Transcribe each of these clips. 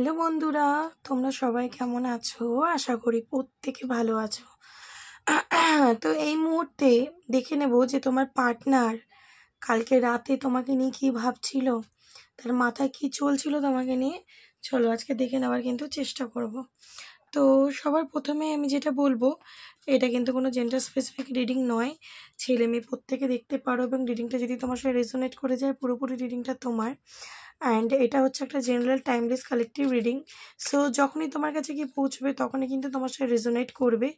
Hello বন্ধুরা, তোমরা সবাই কেমন আছো? আশা করি প্রত্যেকে ভালো আছো। তো এই মুহূর্তে দেখে নেব যে তোমার পার্টনার কালকে রাতে তোমাকে নিয়ে কী ভাবছিল, তার মাথায় কী চলছিল তোমাকে নিয়ে। চলো আজকে দেখে নেওয়ার কিন্তু চেষ্টা করব। তো সবার প্রথমে আমি যেটা বলবো, এটা কিন্তু কোনো জেন্ডার স্পেসিফিক রিডিং নয়, ছেলে মেয়ে প্রত্যেকে দেখতে পারো, এবং রিডিংটা যদি তোমার সাথে রেজোনেট করে যায় পুরোপুরি রিডিংটা তোমার। অ্যান্ড এটা হচ্ছে একটা general timeless collective reading. So যখনই তোমার কাছে কি পৌঁছবে তখনই কিন্তু তোমার সাথে রেজোনেট করবে,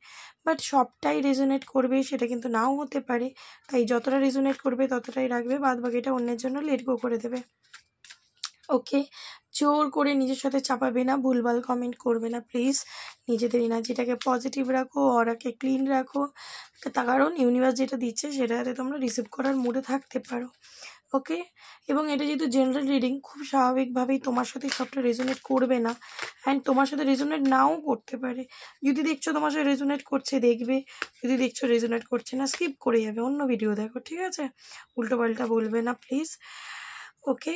বাট সবটাই রেজোনেট করবে সেটা কিন্তু নাও হতে পারে। তাই যতটা রেজোনেট করবে ততটাই রাখবে, বাদ বাকিটা অন্যের জন্য লেট গো করে দেবে। ওকে, জোর করে নিজের সাথে চাপাবে না, ভুলভাল কমেন্ট করবে না প্লিজ। নিজেদের এনার্জিটাকে পজিটিভ রাখো, অরাকে ক্লিন রাখো, তার কারণ ইউনিভার্স যেটা দিচ্ছে সেটা যাতে তোমরা রিসিভ করার মুডে থাকতে পারো। ওকে, এবং এটা যেহেতু জেনারেল রিডিং, খুব স্বাভাবিকভাবেই তোমার সাথে সবটা রেজোনেট করবে না, অ্যান্ড তোমার সাথে রেজোনেট নাও করতে পারে। যদি দেখছো তোমার সাথে রেজোনেট করছে দেখবে, যদি দেখছো রেজোনেট করছে না স্কিপ করে যাবে, অন্য ভিডিও দেখো, ঠিক আছে? উল্টোপাল্টা বলবে না প্লিজ। ওকে,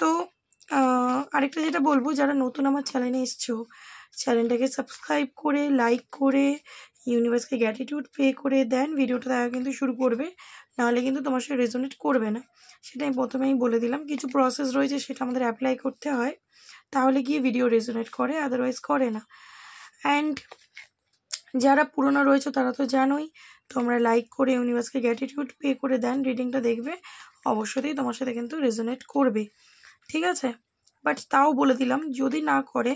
তো আরেকটা যেটা বলবো, যারা নতুন আমার চ্যানেলে এসছো, চ্যানেলটাকে সাবস্ক্রাইব করে লাইক করে ইউনিভার্সকে গ্র্যাটিটিউড পে করে দেন ভিডিওটা দেখা কিন্তু শুরু করবে, নাহলে কিন্তু তোমার সাথে রেজোনেট করবে না। সেটা আমি প্রথমেই বলে দিলাম, কিছু প্রসেস রয়েছে সেটা আমাদের অ্যাপ্লাই করতে হয়, তাহলে গিয়ে ভিডিও রেজোনেট করে, আদারওয়াইজ করে না। অ্যান্ড যারা পুরনো রয়েছে তারা তো জানোই, তোমরা লাইক করে ইউনিভার্সকে গ্র্যাটিটিউড পে করে দেন, রিডিংটা দেখবে অবশ্যই তোমার সাথে কিন্তু রেজোনেট করবে, ঠিক আছে? বাট তাও বলে দিলাম, যদি না করে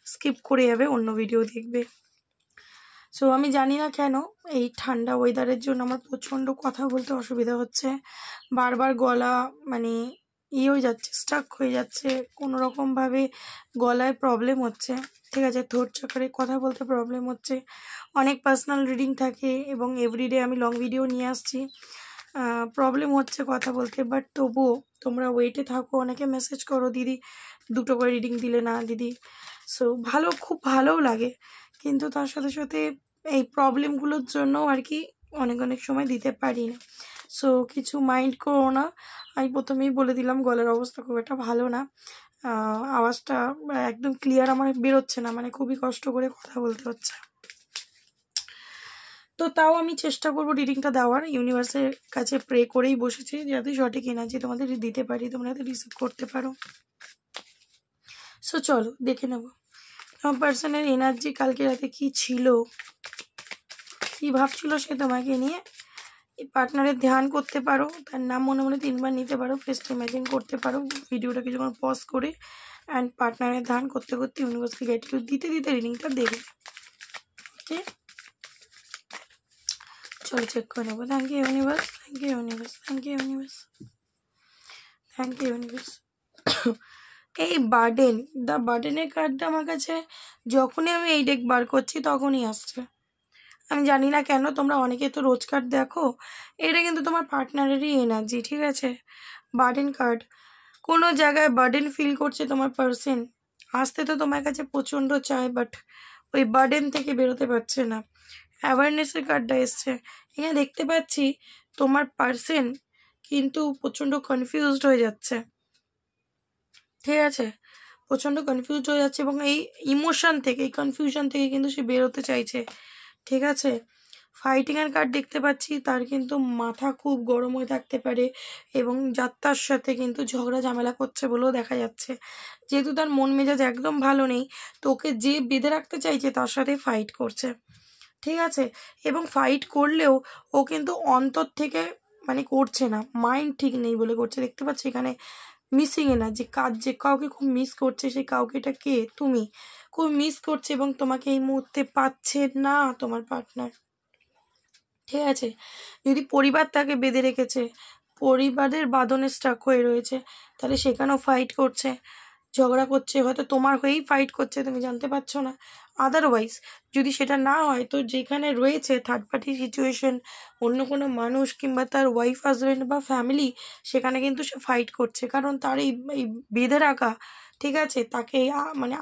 স্কিপ করে যাবে, অন্য ভিডিও দেখবে। সো আমি জানি না কেন এই ঠান্ডা ওয়েদারের জন্য আমার প্রচণ্ড কথা বলতে অসুবিধা হচ্ছে, বারবার গলা মানে হয়ে যাচ্ছে, স্টাক হয়ে যাচ্ছে, কোনো রকমভাবে গলায় প্রবলেম হচ্ছে, ঠিক আছে? থ্রোট চাকারে কথা বলতে প্রবলেম হচ্ছে, অনেক পার্সোনাল রিডিং থাকে এবং এভরিডে আমি লং ভিডিও নিয়ে আসছি, প্রবলেম হচ্ছে কথা বলতে। বাট তবুও তোমরা ওয়েটে থাকো, অনেকে মেসেজ করো দিদি 2টো করে রিডিং দিলে না দিদি। সো ভালো, খুব ভালোও লাগে, কিন্তু তার সাথে সাথে এই প্রবলেমগুলোর জন্য আর কি অনেক অনেক সময় দিতে পারি না। সো কিছু মাইন্ড করো না, আমি প্রথমেই বলে দিলাম গলার অবস্থা খুব একটা ভালো না, আওয়াজটা একদম ক্লিয়ার আমার বেরোচ্ছে না, মানে খুবই কষ্ট করে কথা বলতে হচ্ছে। তো তাও আমি চেষ্টা করবো রিডিংটা দেওয়ার, ইউনিভার্সের কাছে প্রে করেই বসেছি যাতে সঠিক এনার্জি তোমাদের দিতে পারি, তোমরা যাতে রিসিভ করতে পারো। সো চলো দেখে নেব তোমার পার্সনের এনার্জি কালকে রাতে কী ছিল, কী ভাবছিল সে তোমাকে নিয়ে। এই পার্টনারের ধ্যান করতে পারো, তার নাম মনে মনে 3বার নিতে পারো, ফেসটা ইমাজিন করতে পারো, ভিডিওটা কিছুক্ষণ পজ করে, অ্যান্ড পার্টনারের ধ্যান করতে করতে ইউনিভার্সকে গ্র্যাটিটিউড দিতে দিতে রিডিংটা দেবে। ওকে, চলো চেক করে নেবো। Thank you universe, thank you universe, thank you universe, thank you universe. এই বার্ডেন, দ্য বার্ডেনের কার্ডটা আমার কাছে যখনই আমি এই ডেক বার করছি তখনই আসছে। আমি জানি না কেন, তোমরা অনেকে তো রোজ কার্ড দেখো, এটা কিন্তু তোমার পার্টনারেরই এনার্জি, ঠিক আছে? বার্ডেন কার্ড, কোনো জায়গায় বার্ডেন ফিল করছে তোমার পার্সন, আসতে তো তোমার কাছে প্রচণ্ড চায়, বাট ওই বার্ডেন থেকে বেরোতে পারছে না। অ্যাওয়ারনেসের কার্ডটা এসছে, এখানে দেখতে পাচ্ছি তোমার পার্সন কিন্তু প্রচণ্ড কনফিউজড হয়ে যাচ্ছে, ঠিক আছে? প্রচণ্ড কনফিউজড হয়ে যাচ্ছে, এবং এই ইমোশন থেকে, এই কনফিউশন থেকে কিন্তু সে বেরোতে চাইছে, ঠিক আছে? ফাইটিংয়ের কার্ড দেখতে পাচ্ছি, তার কিন্তু মাথা খুব গরম হয়ে থাকতে পারে, এবং যাত্রার সাথে কিন্তু ঝগড়া ঝামেলা করছে বলেও দেখা যাচ্ছে। যেহেতু তার মন মেজাজ একদম ভালো নেই, তো ওকে যে বেঁধে রাখতে চাইছে তার সাথে ফাইট করছে, ঠিক আছে? এবং ফাইট করলেও ও কিন্তু অন্তর থেকে মানে করছে না, মাইন্ড ঠিক নেই বলে করছে। দেখতে পাচ্ছি এখানে মিসিং এনার্জি, কাজ যে কাউকে খুব মিস করছে, সেই কাউকে, এটা কে? তুমি খুব মিস করছে, এবং তোমাকে এই মুহূর্তে পাচ্ছে না তোমার পার্টনার, ঠিক আছে? যদি পরিবার তাকে বেঁধে রেখেছে, পরিবারের বাঁধনে স্টাক হয়ে রয়েছে, তাহলে সেখানেও ফাইট করছে, ঝগড়া করছে, হয়তো তোমার হয়েই ফাইট করছে, তুমি জানতে পারছো না। আদারওয়াইজ যদি সেটা না হয়, তো যেখানে রয়েছে থার্ড পার্টি সিচুয়েশন, অন্য কোনো মানুষ কিংবা তার ওয়াইফ হাজব্যান্ড বা ফ্যামিলি, সেখানে কিন্তু সে ফাইট করছে, কারণ তার এই বেঁধে রাখা, ঠিক আছে, তাকে মানে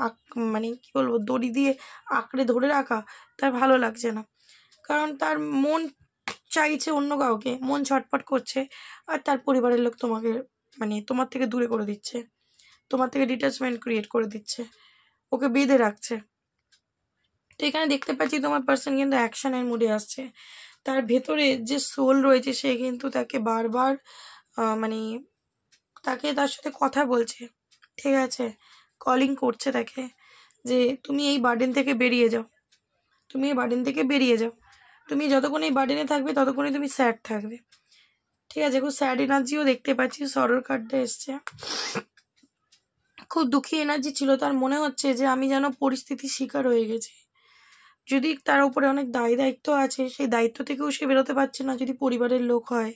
মানে কী বলবো, দড়ি দিয়ে আঁকড়ে ধরে রাখা তার ভালো লাগছে না, কারণ তার মন চাইছে অন্য কাউকে, মন ছটফট করছে, আর তার পরিবারের লোক তোমাকে মানে তোমার থেকে দূরে করে দিচ্ছে, তোমার থেকে ডিটাচমেন্ট ক্রিয়েট করে দিচ্ছে, ওকে বেঁধে রাখছে। তো এখানে দেখতে পাচ্ছি তোমার পার্সন কিন্তু অ্যাকশনের মুডে আসছে। তার ভেতরে যে সোল রয়েছে সে কিন্তু তাকে বারবার মানে তার সাথে কথা বলছে, ঠিক আছে, কলিং করছে তাকে যে তুমি এই বার্ডেন থেকে বেরিয়ে যাও, তুমি এই বার্ডেন থেকে বেরিয়ে যাও। তুমি যতক্ষণ এই বার্ডেনে থাকবে ততক্ষণই তুমি স্যাড থাকবে, ঠিক আছে। খুব স্যাড এনার্জিও দেখতে পাচ্ছি, সরোর কার্ডটা এসছে। খুব দুঃখী এনার্জি ছিল, তার মনে হচ্ছে যে আমি যেন পরিস্থিতির শিকার হয়ে গেছি। যদি তার উপরে অনেক দায়িত্ব আছে, সেই দায়িত্ব থেকেও সে বেরোতে পারছে না। যদি পরিবারের লোক হয়,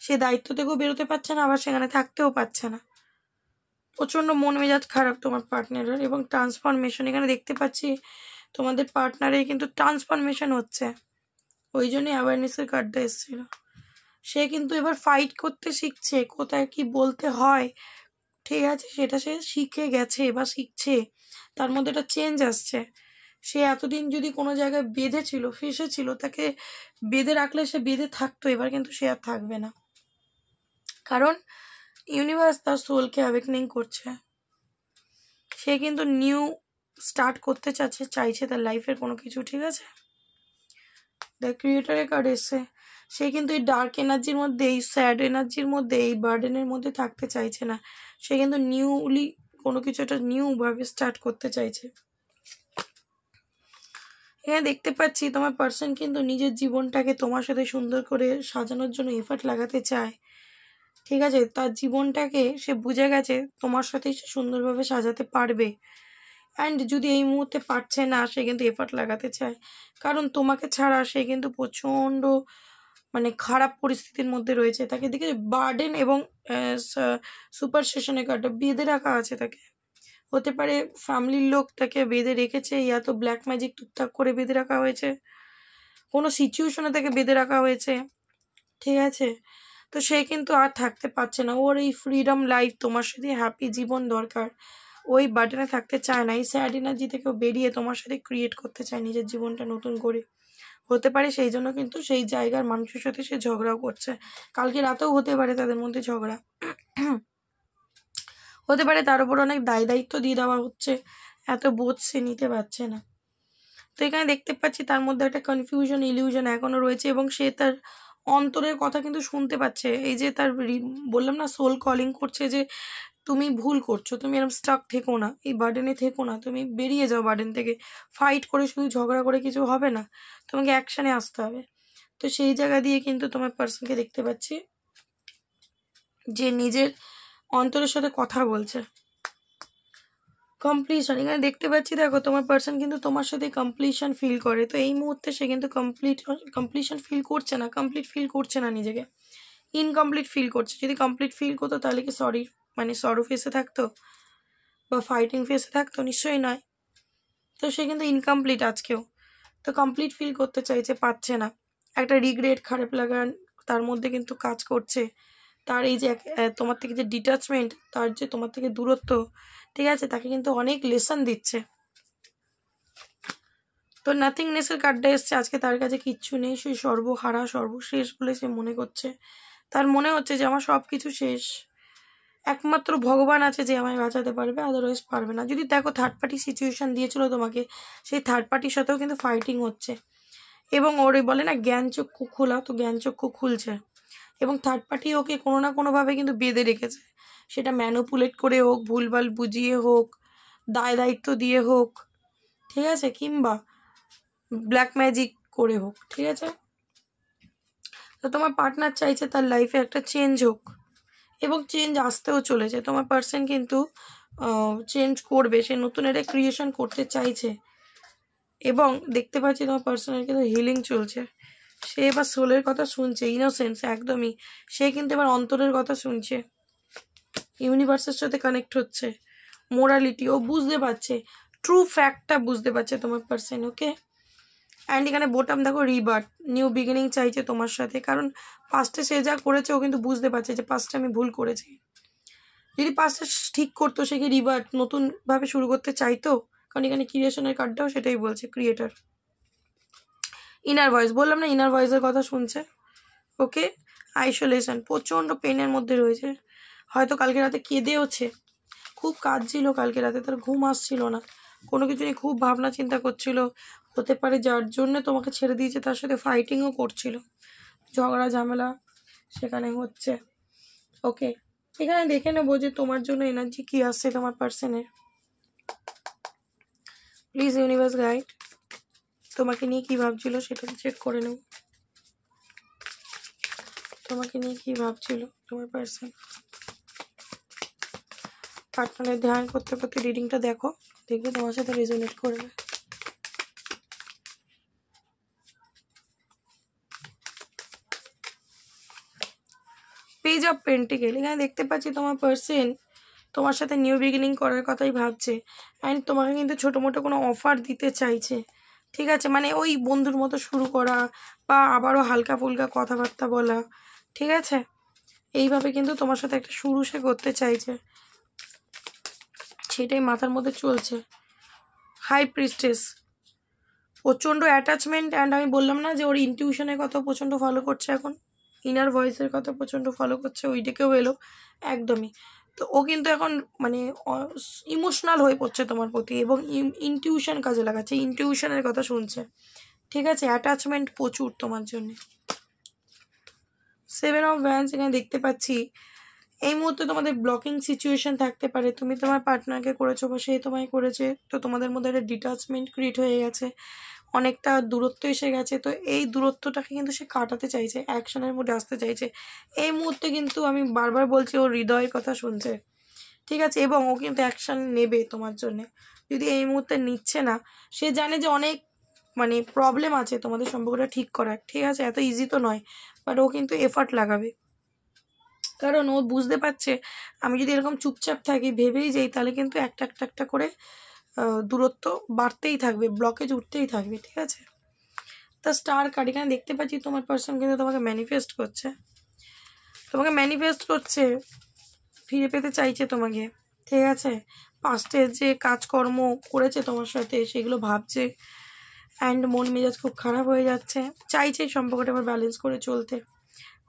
সে দায়িত্ব থেকেও বেরোতে পারছে না, আবার সেখানে থাকতেও পারছে না। প্রচণ্ড মন মেজাজ খারাপ তোমার পার্টনারের। এবং ট্রান্সফরমেশন এখানে দেখতে পাচ্ছি, তোমাদের পার্টনারে কিন্তু ট্রান্সফরমেশন হচ্ছে, ওই জন্যই অ্যাওয়ারনেসের কার্ডটা এসেছিল। সে কিন্তু এবার ফাইট করতে শিখছে, কোথায় কি বলতে হয়, ঠিক আছে, সেটা সে শিখে গেছে বা শিখছে। তার মধ্যে একটা চেঞ্জ আসছে। সে এতদিন যদি কোনো জায়গায় বেঁধে ছিল, ফেসে ছিল, তাকে বেঁধে রাখলে সে বেঁধে থাকতো, এবার কিন্তু সে আর থাকবে না। কারণ ইউনিভার্স তার সোলকে অ্যাওয়েকনিং করছে। সে কিন্তু নিউ স্টার্ট করতে চাইছে তার লাইফের কোনো কিছু, ঠিক আছে। দ্য ক্রিয়েটরের কার্ড এসছে। সে কিন্তু এই ডার্ক এনার্জির মধ্যে, এই স্যাড এনার্জির মধ্যে, এই বার্ডেনের মধ্যে থাকতে চাইছে না। সে কিন্তু নিউলি কোনো কিছু একটা নিউভাবে স্টার্ট করতে চাইছে। এখানে দেখতে পাচ্ছি তোমার পার্সন কিন্তু নিজের জীবনটাকে তোমার সাথে সুন্দর করে সাজানোর জন্য এফর্ট লাগাতে চায়, ঠিক আছে। তার জীবনটাকে সে বুঝে গেছে তোমার সাথেই সে সুন্দরভাবে সাজাতে পারবে। অ্যান্ড যদি এই মুহূর্তে পারছে না, সে কিন্তু এফর্ট লাগাতে চায়। কারণ তোমাকে ছাড়া সে কিন্তু প্রচণ্ড খারাপ পরিস্থিতির মধ্যে রয়েছে। তাকে দেখে বার্ডেন এবং সুপারস্টিশনের কার্ডটা বেঁধে রাখা আছে তাকে। হতে পারে ফ্যামিলির লোক তাকে বেঁধে রেখেছে, ইয়া তো ব্ল্যাক ম্যাজিক টুকটাক করে বেঁধে রাখা হয়েছে, কোনো সিচুয়েশনে তাকে বেঁধে রাখা হয়েছে, ঠিক আছে। তো সে কিন্তু আর থাকতে পারছে না। ওর এই ফ্রিডম লাইফ, তোমার সাথে হ্যাপি জীবন দরকার। ওই বার্ডেনে থাকতে চায় না। এই স্যাড এনার্জি থেকেও বেরিয়ে তোমার সাথে ক্রিয়েট করতে চায় নিজের জীবনটা নতুন করে। হতে পারে সেই জন্য কিন্তু সেই জায়গার মানুষের সাথে সে ঝগড়াও করছে। কালকে রাতেও হতে পারে তাদের মধ্যে ঝগড়া। হতে পারে তার উপর অনেক দায়িত্ব দিয়ে দেওয়া হচ্ছে, এত বোঝ সে নিতে পারছে না। তো এখানে দেখতে পাচ্ছি তার মধ্যে একটা কনফিউশন, ইলিউশন এখনো রয়েছে। এবং সে তার অন্তরের কথা কিন্তু শুনতে পাচ্ছে। এই যে তার বললাম না, সোল কলিং করছে যে তুমি ভুল করছো, তুমি এরকম স্টাক থেকো না, এই বার্ডেনে থেকো না, তুমি বেরিয়ে যাও বার্ডেন থেকে। ফাইট করে শুধু ঝগড়া করে কিছু হবে না, তোমাকে অ্যাকশানে আসতে হবে। তো সেই জায়গা দিয়ে কিন্তু তোমার পার্সনকে দেখতে পাচ্ছি যে নিজের অন্তরের সাথে কথা বলছে। কমপ্লিশন এখানে দেখতে পাচ্ছি, দেখো তোমার পার্সন কিন্তু তোমার সাথে কমপ্লিশন ফিল করে। তো এই মুহূর্তে সে কিন্তু কমপ্লিশন ফিল করছে না, কমপ্লিট ফিল করছে না, নিজেকে ইনকমপ্লিট ফিল করছে। যদি কমপ্লিট ফিল করতো তাহলে কি সরো ফেসে থাকতো বা ফাইটিং ফেসে থাকতো? নিশ্চয়ই নয়। তো সে কিন্তু ইনকমপ্লিট আজকেও। তো কমপ্লিট ফিল করতে চাইছে, পাচ্ছে না। একটা রিগ্রেট, খারাপ লাগা তার মধ্যে কিন্তু কাজ করছে। তার এই যে তোমার থেকে যে ডিটাচমেন্ট, তার যে তোমার থেকে দূরত্ব, ঠিক আছে, তাকে কিন্তু অনেক লেসন দিচ্ছে। তো নাথিংনেসের কার্ডটা এসছে। আজকে তার কাছে কিচ্ছু নেই, সে সর্বহারা, সর্বশেষ বলে সে মনে করছে। তার মনে হচ্ছে যে আমার সব কিছু শেষ, একমাত্র ভগবান আছে যে আমায় বাঁচাতে পারবে, আদারওয়াইজ পারবে না। যদি দেখো থার্ড পার্টি সিচুয়েশন দিয়েছিল তোমাকে, সেই থার্ড পার্টির সাথেও কিন্তু ফাইটিং হচ্ছে। এবং ওর বলে না জ্ঞান চক্ষু খোলা, তো জ্ঞান চক্ষু খুলছে। এবং থার্ড পার্টি ওকে কোনো না কোনোভাবে কিন্তু বেঁধে রেখেছে। সেটা ম্যানুপুলেট করে হোক, ভুলভাল বুঝিয়ে হোক, দায়িত্ব দিয়ে হোক, ঠিক আছে, কিংবা ব্ল্যাক ম্যাজিক করে হোক, ঠিক আছে। তো তোমার পার্টনার চাইছে তার লাইফে একটা চেঞ্জ হোক, এবং চেঞ্জ আসতেও চলেছে। তোমার পার্সন কিন্তু চেঞ্জ করবে, সে নতুন একটা ক্রিয়েশন করতে চাইছে। এবং দেখতে পাচ্ছি তোমার পার্সনের কিন্তু হিলিং চলছে। সে এবার সোলের কথা শুনছে, ইনোসেন্স একদমই। সে কিন্তু এবার অন্তরের কথা শুনছে, ইউনিভার্সের সাথে কানেক্ট হচ্ছে, মোরালিটি ও বুঝতে পারছে, ট্রু ফ্যাক্টটা বুঝতে পারছে তোমার পার্সন, ওকে। অ্যান্ড এখানে বোটাম দেখো, রিবার্থ, নিউ বিগিনিং চাইছে তোমার সাথে। কারণ পাস্টে সে যা করেছে ও কিন্তু বুঝতে পারছে যে পাস্টে আমি ভুল করেছি। যদি পাস্টে ঠিক করতো, সে কি রিবার্থ নতুনভাবে শুরু করতে চাইতো? কারণ এখানে ক্রিয়েশনের কার্ডটাও সেটাই বলছে, ক্রিয়েটার। ইনার ভয়েস, বললাম না, ইনার ভয়েসের কথা শুনছে, ওকে। আইসোলেশন, প্রচণ্ড পেনের মধ্যে রয়েছে, হয়তো কালকে রাতে কেঁদেওছে, খুব কাজ ছিল কালকে রাতে, তার ঘুম আসছিল না, কোনো কিছু নিয়ে খুব ভাবনা চিন্তা করছিল। হতে পারে যার জন্য তোমাকে ছেড়ে দিয়েছে তার সাথে ফাইটিংও করছিল, ঝগড়া ঝামেলা সেখানে হচ্ছে। ওকে, এখানে দেখে নেবো যে তোমার জন্য এনার্জি কি আসছে তোমার পার্সনের। প্লিজ ইউনিভার্স গাইড, তোমাকে নিয়ে কি ভাবছিল সেটা চেক করে নেব। তোমাকে নিয়ে কি ভাবছিল তোমার পার্সন। পার্টনারের ধ্যান করতে করতে রিডিংটা দেখো, দেখবে তোমার সাথে রেজোনেট করবে। পেজ অফ পেন্টিকেল, এখানে দেখতে পাচ্ছি তোমার পার্সন তোমার সাথে নিউ বিগিনিং করার কথাই ভাবছে। অ্যান্ড তোমাকে কিন্তু ছোটো মোটো কোনো অফার দিতে চাইছে, ঠিক আছে, মানে ওই বন্ধুর মতো শুরু করা বা আবারও হালকা ফুলকা কথাবার্তা বলা, ঠিক আছে, এইভাবে কিন্তু তোমার সাথে একটা শুরু সে করতে চাইছে, সেটাই মাথার মধ্যে চলছে। হাই প্রিস্টেস, প্রচণ্ড অ্যাটাচমেন্ট। অ্যান্ড আমি বললাম না যে ওর ইনটিউশনের কথা প্রচণ্ড ফলো করছে, এখন ইনার ভয়েসের কথা প্রচণ্ড ফলো করছে, ওই ডেকেও এলো একদমই। তো ও কিন্তু এখন মানে ইমোশনাল হয়ে পড়ছে তোমার প্রতি এবং ইনটিউশন কাজে লাগাচ্ছে, ইনটিউশনের কথা শুনছে, ঠিক আছে, অ্যাটাচমেন্ট প্রচুর তোমার জন্য। 7 অফ ওয়ান্ডস এখানে দেখতে পাচ্ছি এই মুহূর্তে তোমাদের ব্লকিং সিচুয়েশন থাকতে পারে, তুমি তোমার পার্টনারকে করেছো বা সে তোমায় করেছে, তো তোমাদের মধ্যে একটা ডিটাচমেন্ট ক্রিয়েট হয়ে গেছে, অনেকটা দূরত্ব এসে গেছে। তো এই দূরত্বটাকে কিন্তু সে কাটাতে চাইছে, অ্যাকশনের মধ্যে আসতে চাইছে এই মুহূর্তে। কিন্তু আমি বারবার বলছি ওর হৃদয়ের কথা শুনছে, ঠিক আছে, এবং ও কিন্তু অ্যাকশন নেবে তোমার জন্যে। যদি এই মুহূর্তে নিচ্ছে না, সে জানে যে অনেক মানে প্রবলেম আছে তোমাদের সম্পর্কটা ঠিক করার, ঠিক আছে, এত ইজি তো নয়, বাট ও কিন্তু এফার্ট লাগাবে। কারণ ও বুঝতে পারছে আমি যদি এরকম চুপচাপ থাকি ভেবেই যাই তাহলে কিন্তু একটা একটা একটা করে দূরত্ব বাড়তেই থাকবে, ব্লকেজ উঠতেই থাকবে, ঠিক আছে। তা স্টার কার্ড এখানে দেখতে পাচ্ছি তোমার পার্সন কিন্তু তোমাকে ম্যানিফেস্ট করছে, ফিরে পেতে চাইছে তোমাকে, ঠিক আছে। পাস্টে যে কাজকর্ম করেছে তোমার সাথে সেগুলো ভাবছে, অ্যান্ড মন মেজাজ খুব খারাপ হয়ে যাচ্ছে, চাইছে সম্পর্কটা আবার ব্যালেন্স করে চলতে,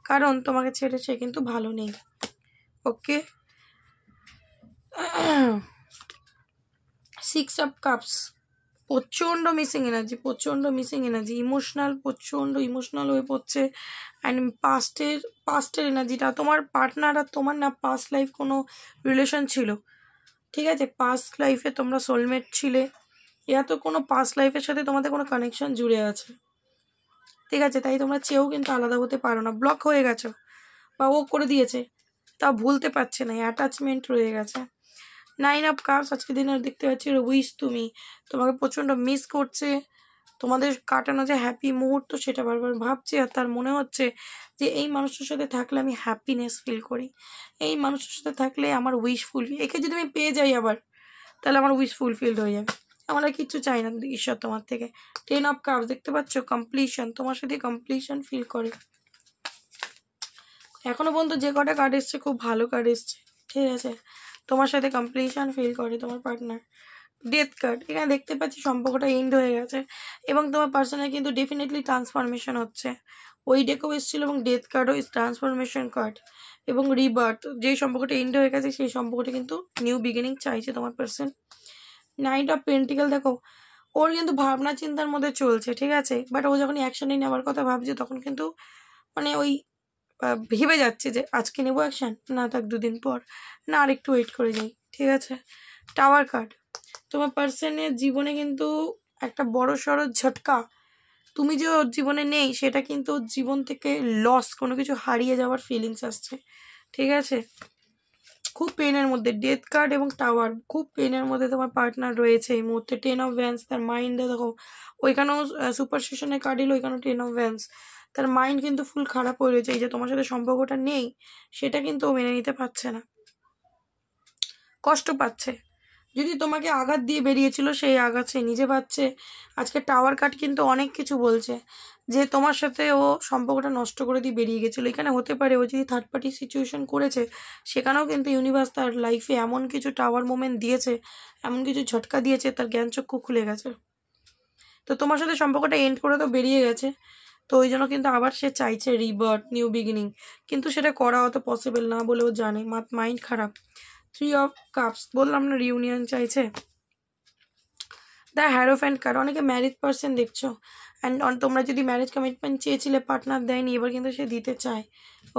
কারণ তোমাকে ছেড়ে সে কিন্তু ভালো নেই। ওকে, 6 অফ কাপস, প্রচণ্ড মিসিং এনার্জি, ইমোশনাল, প্রচণ্ড ইমোশনাল হয়ে পড়ছে। অ্যান্ড পাস্টের এনার্জিটা তোমার পার্টনার আর তোমার না পাস্ট লাইফ কোনো রিলেশন ছিল, ঠিক আছে, পাস্ট লাইফে তোমরা সোলমেট ছিলে, এরা তো কোনো পাস্ট লাইফের সাথে তোমাদের কোনো কানেকশন জুড়ে আছে, ঠিক আছে, তাই তোমরা চেয়েও কিন্তু আলাদা হতে পারো না, ব্লক হয়ে গেছো বা ও করে দিয়েছে তা ভুলতে পারছে না, অ্যাটাচমেন্ট রয়ে গেছে। 9 অফ কাপস, আজকে দিনে দেখতে পাচ্ছি উইশ তুমি, তোমাকে প্রচণ্ড মিস করছে, তোমাদের কাটানো যে হ্যাপি মুহূর্ত সেটা বারবার ভাবছে, আর তার মনে হচ্ছে যে এই মানুষটার সাথে থাকলে আমি হ্যাপিনেস ফিল করি, এই মানুষটার সাথে থাকলে আমার উইশ ফুলফিল, একে যদি আমি পেয়ে যাই আবার তাহলে আমার উইশ ফুলফিলড হয়ে যাবে, আমার আর কিচ্ছু চাই না ঈশ্বর তোমার থেকে। 10 অফ কাপস দেখতে পাচ্ছ, কমপ্লিশন, তোমার সাথে কমপ্লিশন ফিল করে। এখনো পর্যন্ত যে কটা কার্ড এসছে খুব ভালো কার্ড এসছে, ঠিক আছে, তোমার সাথে কমপ্লিশন ফিল করে তোমার পার্টনার। ডেথ কার্ড এখানে দেখতে পাচ্ছি সম্পর্কটা এন্ড হয়ে গেছে এবং তোমার পার্সনের কিন্তু ডেফিনেটলি ট্রান্সফরমেশন হচ্ছে, ওই ডেকেও এসেছিল এবং ডেথ কার্ডও ট্রান্সফরমেশন কার্ড এবং রিবার্থ। যেই সম্পর্কটা এন্ড হয়ে গেছে সেই সম্পর্কটা কিন্তু নিউ বিগিনিং চাইছে তোমার পার্সন। 9 অফ পেন্টিকেল দেখো, ওর কিন্তু ভাবনা চিন্তার মধ্যে চলছে, ঠিক আছে, বাট ও যখন অ্যাকশনে নেওয়ার কথা ভাবছে তখন কিন্তু মানে ওই ভেবে যাচ্ছে যে আজকে নেবো অ্যাকশন, না থাক দুদিন পর, না আর একটু ওয়েট করে যাই, ঠিক আছে। টাওয়ার কার্ড, তোমার পার্সনের জীবনে কিন্তু একটা বড় সড়ো ঝটকা, তুমি যে ওর জীবনে নেই সেটা কিন্তু ওর জীবন থেকে লস, কোনো কিছু হারিয়ে যাওয়ার ফিলিংস আসছে, ঠিক আছে, খুব পেনের মধ্যে। ডেথ কার্ড এবং টাওয়ার, খুব পেনের মধ্যে তোমার পার্টনার রয়েছে এই মুহূর্তে। 10 অফ ভ্যান্স, তার মাইন্ডে দেখো ওইখানেও সুপারস্টিশনের কার্ড এলো, ওইখানেও 10 অফ ভ্যান্স, তার মাইন্ড কিন্তু ফুল খারাপ হয়ে রয়েছে, এই যে তোমার সাথে সম্পর্কটা নেই সেটা কিন্তু ও মেনে নিতে পারছে না, কষ্ট পাচ্ছে। যদি তোমাকে আঘাত দিয়ে বেরিয়েছিল সেই আঘাত সে নিজে পাচ্ছে। আজকে টাওয়ার কার্ড কিন্তু অনেক কিছু বলছে যে তোমার সাথে ও সম্পর্কটা নষ্ট করে দিয়ে বেরিয়ে গেছিলো। এখানে হতে পারে ও যদি থার্ড পার্টি সিচুয়েশন করেছে সেখানেও কিন্তু ইউনিভার্স তার লাইফে এমন কিছু টাওয়ার মোমেন্ট দিয়েছে, এমন কিছু ঝটকা দিয়েছে, তার জ্ঞানচক্ষু খুলে গেছে। তো তোমার সাথে সম্পর্কটা এন্ড করে তো বেরিয়ে গেছে, তো ওই জন্য কিন্তু আবার সে চাইছে রিবার্থ, নিউ বিগিনিং, কিন্তু সেটা করা অত পসিবল না বলেও জানে, মাইন্ড খারাপ। 3 অফ কাপস, বললাম না রিউনিয়ন চাইছে। দ্য হ্যারোফ্যান্ট কার্ড, অনেকে ম্যারিড পার্সন দেখছো, অ্যান্ড তোমরা যদি ম্যারেজ কমিটমেন্ট চেয়েছিলে পার্টনার দেয়নি, এবার কিন্তু সে দিতে চায়।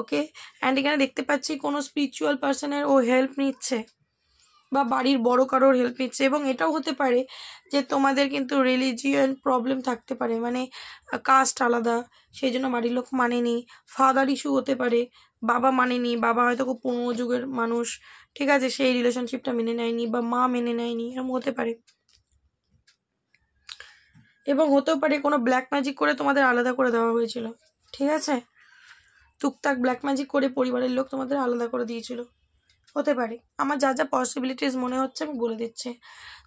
ওকে, অ্যান্ড এখানে দেখতে পাচ্ছি কোনো স্পিরিচুয়াল পার্সনের ও হেল্প নিচ্ছে বা বাড়ির বড় কারোর হেল্প নিচ্ছে। এবং এটাও হতে পারে যে তোমাদের কিন্তু রিলিজিয়ান প্রবলেম থাকতে পারে, মানে কাস্ট আলাদা, সেই জন্য বাড়ির লোক মানেনি। ফাদার ইস্যু হতে পারে, বাবা মানেনি, বাবা হয়তো খুব পুরনো যুগের মানুষ, ঠিক আছে, সেই রিলেশনশিপটা মেনে নেয়নি, বা মা মেনে নেয়নি, এরকম হতে পারে। এবং হতেও পারে কোনো ব্ল্যাক ম্যাজিক করে তোমাদের আলাদা করে দেওয়া হয়েছিল, ঠিক আছে, টুকটাক ব্ল্যাক ম্যাজিক করে পরিবারের লোক তোমাদের আলাদা করে দিয়েছিল, হতে পারে। আমার যা যা পসিবিলিটিস মনে হচ্ছে আমি বলে দিচ্ছি।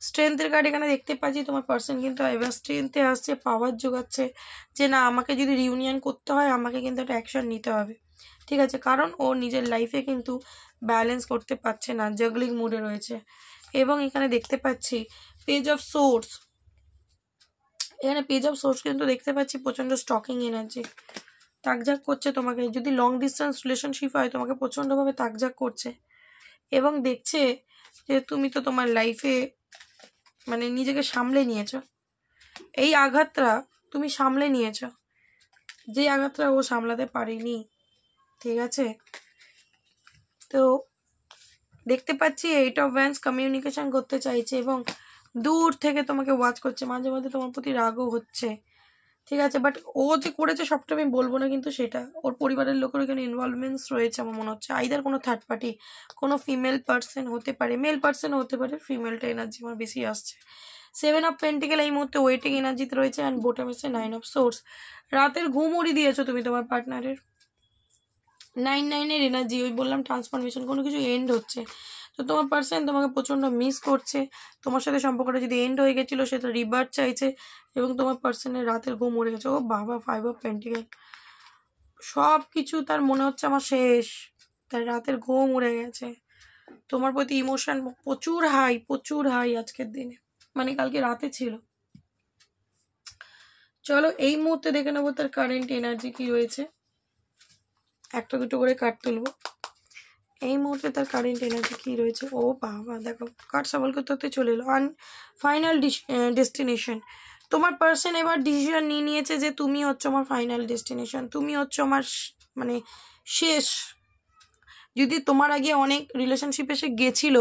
স্ট্রেংথের কার্ড এখানে দেখতে পাচ্ছি, তোমার পার্সন কিন্তু এবার স্ট্রেংথে আসছে, পাওয়ার যোগাচ্ছে যে না, আমাকে যদি রিউনিয়ন করতে হয় আমাকে কিন্তু একটা অ্যাকশন নিতে হবে, ঠিক আছে, কারণ ও নিজের লাইফে কিন্তু ব্যালেন্স করতে পারছে না, জাগলিং মুডে রয়েছে। এবং এখানে দেখতে পাচ্ছি পেজ অফ সোর্স, এখানে পেজ অফ সোর্স কিন্তু দেখতে পাচ্ছি প্রচণ্ড স্টকিং এনার্জি, তাকঝাক করছে তোমাকে। যদি লং ডিস্টেন্স রিলেশনশিপ হয় তোমাকে প্রচণ্ডভাবে তাকঝাক করছে, এবং দেখছে যে তুমি তো তোমার লাইফে মানে নিজেকে সামলে নিয়েছ, এই আঘাতটা তুমি সামলে নিয়েছ, যে আঘাতটা ও সামলাতে পারেনি, ঠিক আছে। তো দেখতে পাচ্ছি 8 অফ ওয়ান্স কমিউনিকেশন করতে চাইছে এবং দূর থেকে তোমাকে ওয়াচ করছে, মাঝে মাঝে তোমার প্রতি রাগও হচ্ছে, ঠিক আছে। বাট ও যে করেছে সবটা আমি বলবো না, কিন্তু সেটা ওর পরিবারের লোকের এখানে ইনভলভমেন্টস রয়েছে আমার মনে হচ্ছে, আইদার কোনো থার্ড পার্টি, কোনো ফিমেল পার্সন হতে পারে, মেল পার্সন হতে পারে, ফিমেলটা এনার্জি আমার বেশি আসছে। 7 অফ পেন্টিকেল এই মুহূর্তে ওয়েটিং এনার্জিতে রয়েছে, অ্যান্ড বোটাম এসে 9 অফ সোর্স। রাতের ঘুম উড়িয়ে দিয়েছো তুমি তোমার পার্টনারের। 9-9-এর এনার্জি, ওই বললাম ট্রান্সফরমেশন, কোনো কিছু এন্ড হচ্ছে, তো তোমার পার্সন তোমাকে প্রচণ্ড মিস করছে, তোমার সাথে সম্পর্কটা যদি এন্ড হয়ে গেছিলো সেটা রিবার্থ চাইছে, এবং তোমার পার্সনের রাতের ঘুম উড়ে গেছে। ও বাবা, 5 অফ পেন্টিকেল, সব কিছু তার মনে হচ্ছে আমার শেষ, তার রাতের ঘুম উড়ে গেছে, তোমার প্রতি ইমোশন প্রচুর হাই আজকের দিনে, মানে কালকে রাতে ছিল। চলো এই মুহূর্তে দেখে নেবো তার কারেন্ট এনার্জি কি রয়েছে, একটা দুটো করে কার্ড তুলবো। এই মুহূর্তে তার কারেন্ট এনার্জি কি রয়েছে। ও বাবা, দেখো কার্ড সাবল করতে চলে এলো। ফাইনাল ডেস্টিনেশন, তোমার পার্সন এবার ডিসিশন নিয়ে নিয়েছে যে তুমি হচ্ছে আমার ফাইনাল ডেস্টিনেশন, তুমি হচ্ছে আমার মানে শেষ। যদি তোমার আগে অনেক রিলেশনশিপ এসে গেছিল,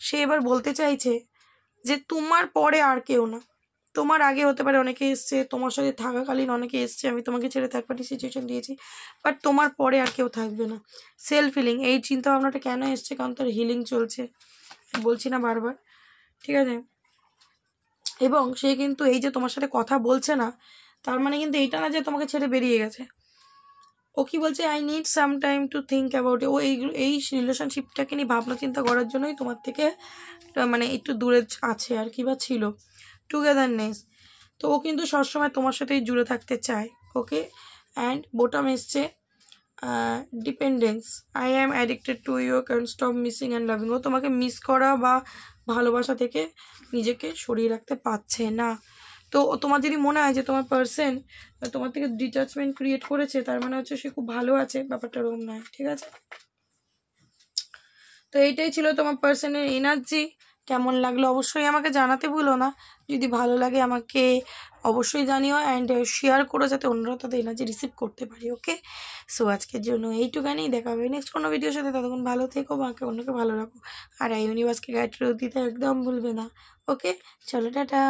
সে এবার বলতে চাইছে যে তোমার পরে আর কেউ না। তোমার আগে হতে পারে অনেকে এসছে, তোমার সাথে থাকাকালীন অনেকে এসছে, আমি তোমাকে ছেড়ে থার্ড পার্টি সিচুয়েশন দিয়েছি, বাট তোমার পরে আর কেউ থাকবে না। সেলফ হিলিং, এই চিন্তা ভাবনাটা কেন এসছে, কারণ তার হিলিং চলছে, বলছি না বারবার, ঠিক আছে। এবং সে কিন্তু এই যে তোমার সাথে কথা বলছে না, তার মানে কিন্তু এইটা না যে তোমাকে ছেড়ে বেরিয়ে গেছে। ও কি বলছে, I need some time to think about ও এই রিলেশনশিপটাকে নিয়ে ভাবনা চিন্তা করার জন্যই তোমার থেকে মানে একটু দূরে আছে আর কি, বা ছিল। টুগেদারনেস, তো ও কিন্তু সবসময় তোমার সাথেই জুড়ে থাকতে চায়, ওকে। অ্যান্ড বোটাম এসছে dependence, I am addicted to you, can stop missing and loving, ও তোমাকে মিস করা বা ভালোবাসা থেকে নিজেকে সরিয়ে রাখতে পারছে না। তো তোমার যদি মনে হয় যে তোমার পার্সন তোমার থেকে ডিটাচমেন্ট ক্রিয়েট করেছে, তার মানে হচ্ছে সে খুব ভালো আছে, ব্যাপারটা ওরকম নয়, ঠিক আছে। তো এইটাই ছিল তোমার পার্সনের এনার্জি। কেমন লাগলো অবশ্যই আমাকে জানাতে ভুলো না, যদি ভালো লাগে আমাকে অবশ্যই জানিও, অ্যান্ড শেয়ার করো যাতে অন্যরা তাদের এনার্জি রিসিভ করতে পারি, ওকে। সো আজকের জন্য এইটুখানি, দেখা হবে নেক্সট কোনো ভিডিওর সাথে, ততক্ষণ ভালো থেকো, বাকি অন্যকে ভালো রাখো, আর এই ইউনিভার্সকে গাইড দিতে একদম ভুলবে না, ওকে। চলো টাটা।